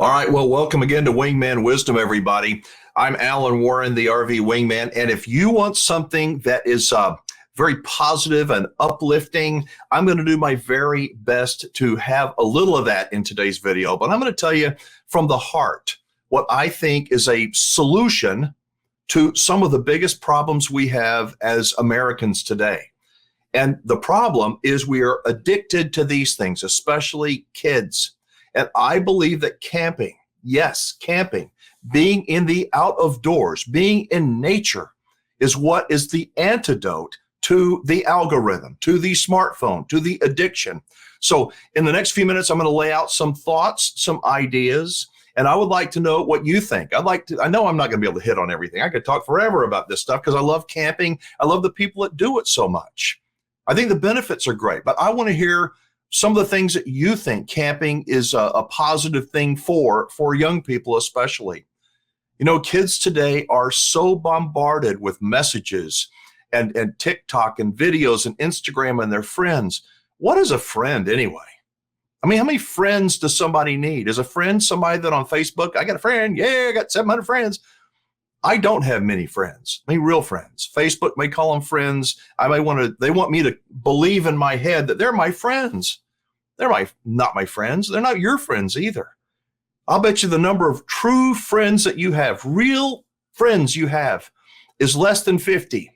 All right, well, welcome again to Wingman Wisdom, everybody. I'm Alan Warren, the RV Wingman, and if you want something that is very positive and uplifting, I'm going to do my very best to have a little of that in today's video. But I'm going to tell you from the heart what I think is a solution to some of the biggest problems we have as Americans today. And the problem is we are addicted to these things, especially kids. And I believe that camping, yes, camping, being in the out of doors, being in nature is what is the antidote to the algorithm, to the smartphone, to the addiction. So in the next few minutes, I'm going to lay out some thoughts, some ideas, and I would like to know what you think. I know I'm not going to be able to hit on everything. I could talk forever about this stuff because I love camping. I love the people that do it so much. I think the benefits are great, but I want to hear some of the things that you think camping is a positive thing for young people especially. You know, kids today are so bombarded with messages and TikTok and videos and Instagram and their friends. What is a friend anyway? I mean, how many friends does somebody need? Is a friend somebody that on Facebook, I got a friend, yeah, I got 700 friends. I don't have many friends, I mean, real friends. Facebook may call them friends. They want me to believe in my head that they're my friends. They're not my friends. They're not your friends either. I'll bet you the number of true friends that you have, real friends you have, is less than 50,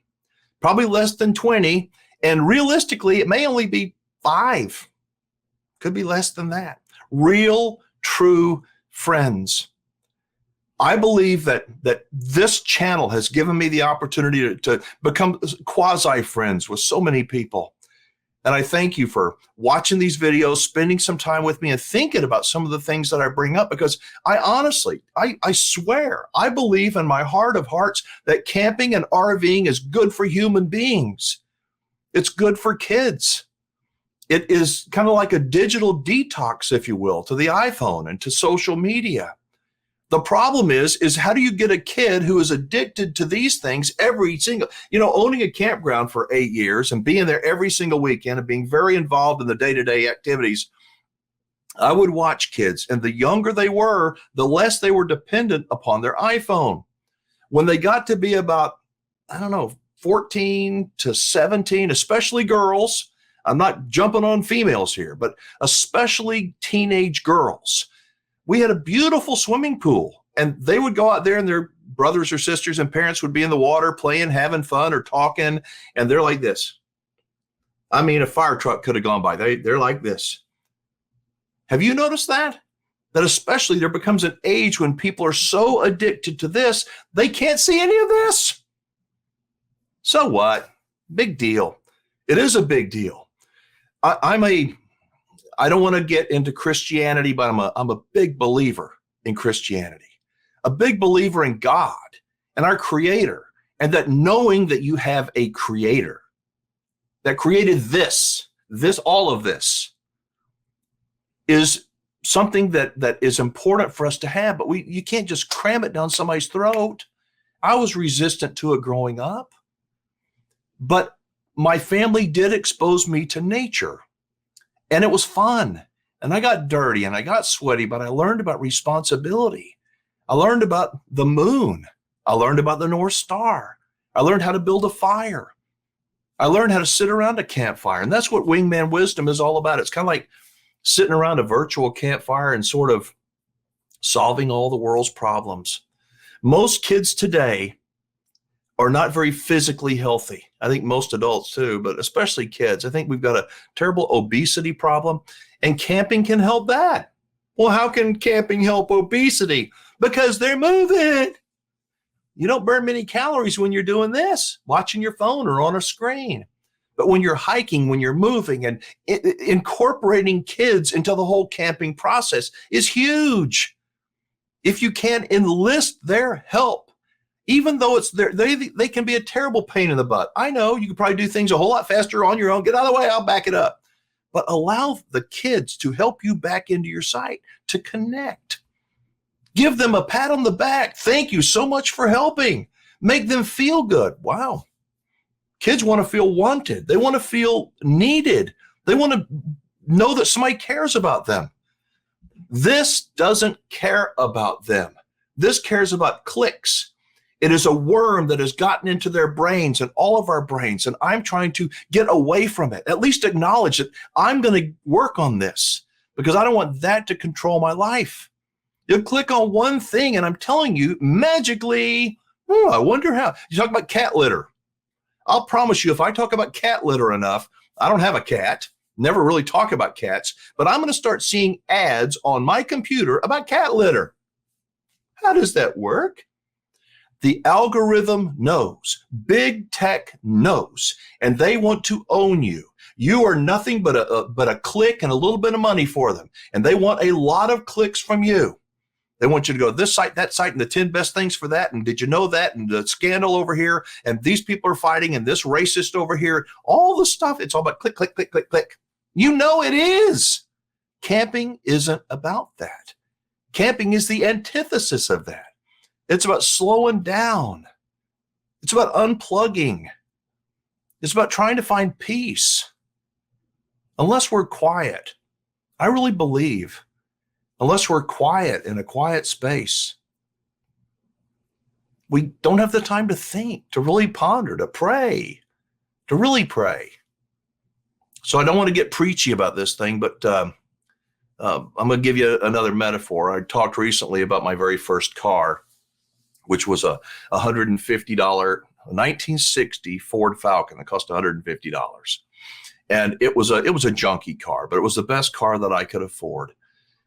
probably less than 20. And realistically, it may only be 5. Could be less than that. Real, true friends. I believe that this channel has given me the opportunity to become quasi-friends with so many people. And I thank you for watching these videos, spending some time with me and thinking about some of the things that I bring up, because I honestly, I swear, I believe in my heart of hearts that camping and RVing is good for human beings. It's good for kids. It is kind of like a digital detox, if you will, to the iPhone and to social media. The problem is how do you get a kid who is addicted to these things owning a campground for 8 years and being there every single weekend and being very involved in the day-to-day activities. I would watch kids, and the younger they were, the less they were dependent upon their iPhone. When they got to be about, 14 to 17, especially girls, I'm not jumping on females here, but especially teenage girls, we had a beautiful swimming pool, and they would go out there and their brothers or sisters and parents would be in the water playing, having fun or talking. And they're like this. I mean, a fire truck could have gone by. They're like this. Have you noticed that? That especially there becomes an age when people are so addicted to this, they can't see any of this. So what? Big deal. It is a big deal. I don't want to get into Christianity, but I'm a big believer in Christianity, a big believer in God and our Creator, and that knowing that you have a Creator that created all of this is something that is important for us to have, but you can't just cram it down somebody's throat. I was resistant to it growing up, but my family did expose me to nature. And it was fun. And I got dirty and I got sweaty, but I learned about responsibility. I learned about the moon. I learned about the North Star. I learned how to build a fire. I learned how to sit around a campfire. And that's what Wingman Wisdom is all about. It's kind of like sitting around a virtual campfire and sort of solving all the world's problems. Most kids today are not very physically healthy. I think most adults too, but especially kids. I think we've got a terrible obesity problem, and camping can help that. Well, how can camping help obesity? Because they're moving. You don't burn many calories when you're doing this, watching your phone or on a screen. But when you're hiking, when you're moving, and incorporating kids into the whole camping process is huge. If you can enlist their help, even though they can be a terrible pain in the butt. I know you can probably do things a whole lot faster on your own. Get out of the way, I'll back it up. But allow the kids to help you back into your site, to connect. Give them a pat on the back. Thank you so much for helping. Make them feel good. Wow. Kids want to feel wanted. They want to feel needed. They want to know that somebody cares about them. This doesn't care about them. This cares about clicks. It is a worm that has gotten into their brains and all of our brains, and I'm trying to get away from it. At least acknowledge that I'm going to work on this because I don't want that to control my life. You'll click on one thing, and I'm telling you, magically, I wonder how. You talk about cat litter. I'll promise you, if I talk about cat litter enough, I don't have a cat, never really talk about cats, but I'm going to start seeing ads on my computer about cat litter. How does that work? The algorithm knows, big tech knows, and they want to own you. You are nothing but a click and a little bit of money for them, and they want a lot of clicks from you. They want you to go to this site, that site, and the 10 best things for that, and did you know that, and the scandal over here, and these people are fighting, and this racist over here, all the stuff, it's all about click, click, click, click, click. You know it is. Camping isn't about that. Camping is the antithesis of that. It's about slowing down. It's about unplugging. It's about trying to find peace. Unless we're quiet, I really believe, unless we're quiet in a quiet space, we don't have the time to think, to really ponder, to pray, to really pray. So I don't want to get preachy about this thing, but I'm going to give you another metaphor. I talked recently about my very first car, which was a $150 1960 Ford Falcon. It cost $150. And it was a junky car, but it was the best car that I could afford.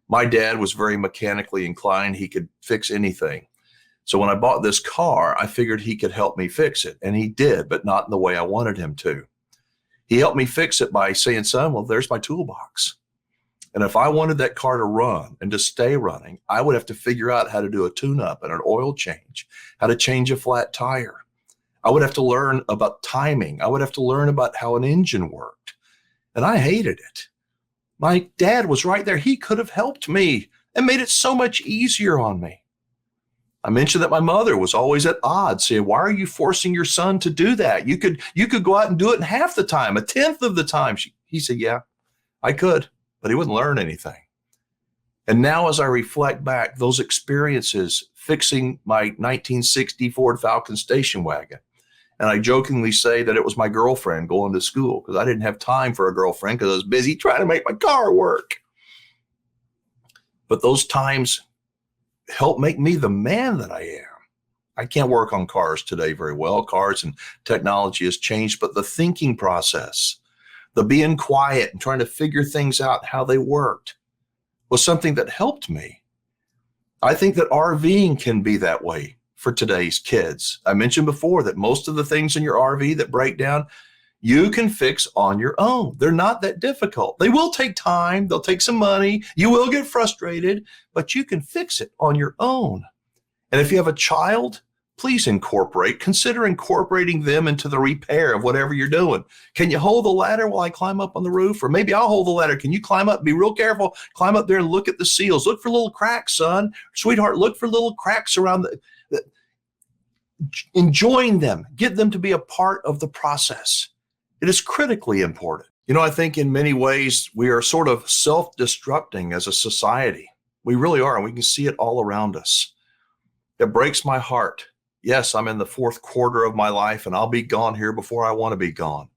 My dad was very mechanically inclined. He could fix anything. So when I bought this car, I figured he could help me fix it. And he did, but not in the way I wanted him to. He helped me fix it by saying, son, well, there's my toolbox. And if I wanted that car to run and to stay running, I would have to figure out how to do a tune-up and an oil change, how to change a flat tire. I would have to learn about timing. I would have to learn about how an engine worked. And I hated it. My dad was right there. He could have helped me and made it so much easier on me. I mentioned that my mother was always at odds, saying, why are you forcing your son to do that? You could go out and do it in half the time, a tenth of the time. He said, yeah, I could, but he wouldn't learn anything. And now as I reflect back, those experiences fixing my 1960 Ford Falcon station wagon, and I jokingly say that it was my girlfriend going to school because I didn't have time for a girlfriend because I was busy trying to make my car work. But those times help make me the man that I am. I can't work on cars today very well. Cars and technology has changed, but the thinking process, the being quiet and trying to figure things out, how they worked, was something that helped me. I think that RVing can be that way for today's kids. I mentioned before that most of the things in your RV that break down, you can fix on your own. They're not that difficult. They will take time. They'll take some money. You will get frustrated, but you can fix it on your own. And if you have a child, please consider incorporating them into the repair of whatever you're doing. Can you hold the ladder while I climb up on the roof? Or maybe I'll hold the ladder. Can you climb up? Be real careful. Climb up there and look at the seals. Look for little cracks, son. Sweetheart, look for little cracks around enjoying them. Get them to be a part of the process. It is critically important. You know, I think in many ways we are sort of self-destructing as a society. We really are, and we can see it all around us. It breaks my heart. Yes, I'm in the fourth quarter of my life, and I'll be gone here before I want to be gone.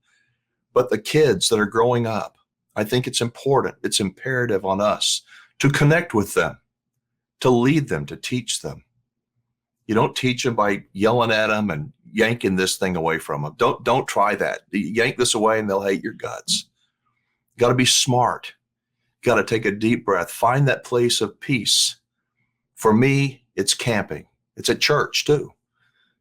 But the kids that are growing up, I think it's important, it's imperative on us to connect with them, to lead them, to teach them. You don't teach them by yelling at them and yanking this thing away from them. Don't try that. You yank this away and they'll hate your guts. You got to be smart. You got to take a deep breath. Find that place of peace. For me, it's camping. It's at church too,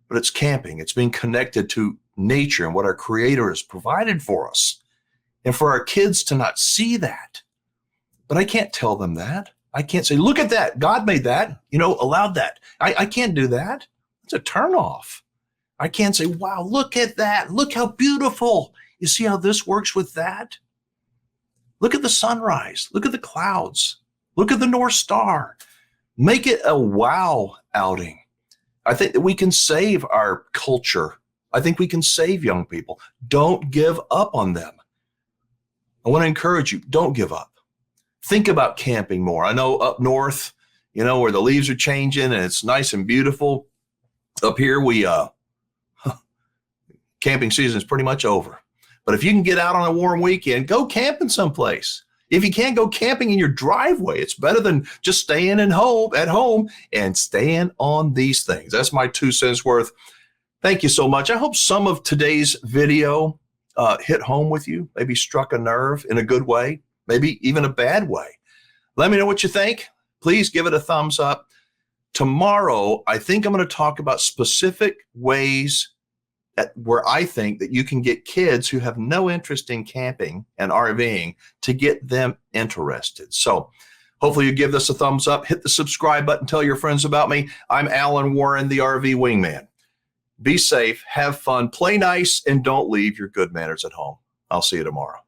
but it's camping. It's being connected to nature and what our Creator has provided for us. And for our kids to not see that. But I can't tell them that. I can't say, look at that. God made that, allowed that. I can't do that. It's a turnoff. I can't say, wow, look at that. Look how beautiful. You see how this works with that? Look at the sunrise. Look at the clouds. Look at the North Star. Make it a wow outing. I think that we can save our culture. I think we can save young people. Don't give up on them. I want to encourage you, don't give up. think about camping more. I know up north, where the leaves are changing and it's nice and beautiful. Up here, camping season is pretty much over. But if you can get out on a warm weekend, go camping someplace. If you can't go camping in your driveway, it's better than just staying at home and staying on these things. That's my 2 cents worth. Thank you so much. I hope some of today's video hit home with you, maybe struck a nerve in a good way, maybe even a bad way. Let me know what you think. Please give it a thumbs up. Tomorrow, I think I'm going to talk about specific ways where I think that you can get kids who have no interest in camping and RVing to get them interested. So hopefully you give this a thumbs up, hit the subscribe button, tell your friends about me. I'm Alan Warren, the RV Wingman. Be safe, have fun, play nice, and don't leave your good manners at home. I'll see you tomorrow.